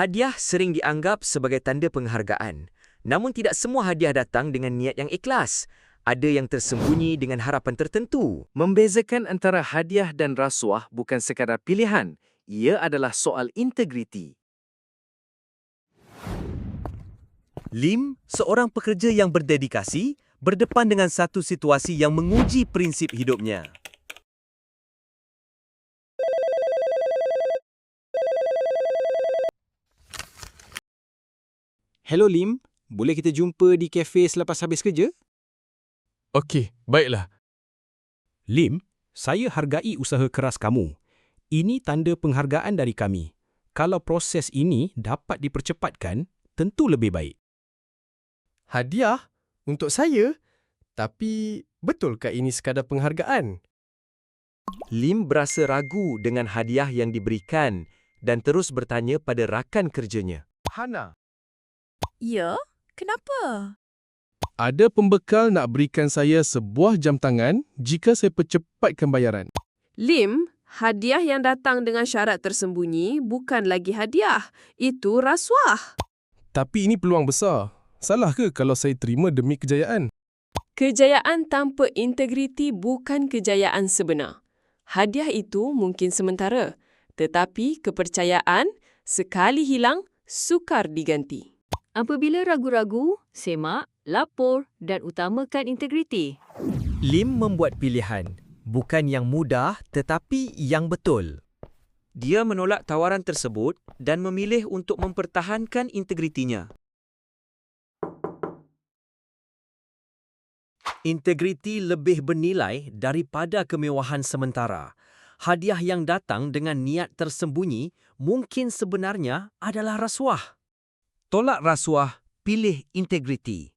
Hadiah sering dianggap sebagai tanda penghargaan. Namun tidak semua hadiah datang dengan niat yang ikhlas. Ada yang tersembunyi dengan harapan tertentu. Membezakan antara hadiah dan rasuah bukan sekadar pilihan. Ia adalah soal integriti. Lim, seorang pekerja yang berdedikasi, berdepan dengan satu situasi yang menguji prinsip hidupnya. Hello Lim, boleh kita jumpa di kafe selepas habis kerja? Okey, baiklah. Lim, saya hargai usaha keras kamu. Ini tanda penghargaan dari kami. Kalau proses ini dapat dipercepatkan, tentu lebih baik. Hadiah? Untuk saya? Tapi, betulkah ini sekadar penghargaan? Lim berasa ragu dengan hadiah yang diberikan dan terus bertanya pada rakan kerjanya. Hana, Ya, kenapa? ada pembekal nak berikan saya sebuah jam tangan jika saya percepatkan bayaran. Lim, hadiah yang datang dengan syarat tersembunyi bukan lagi hadiah. Itu rasuah. Tapi ini peluang besar. Salah ke kalau saya terima demi kejayaan? Kejayaan tanpa integriti bukan kejayaan sebenar. Hadiah itu mungkin sementara, tetapi kepercayaan sekali hilang, sukar diganti. Apabila ragu-ragu, semak, lapor dan utamakan integriti. Lim membuat pilihan, bukan yang mudah tetapi yang betul. Dia menolak tawaran tersebut dan memilih untuk mempertahankan integritinya. Integriti lebih bernilai daripada kemewahan sementara. Hadiah yang datang dengan niat tersembunyi mungkin sebenarnya adalah rasuah. Tolak rasuah, pilih integriti.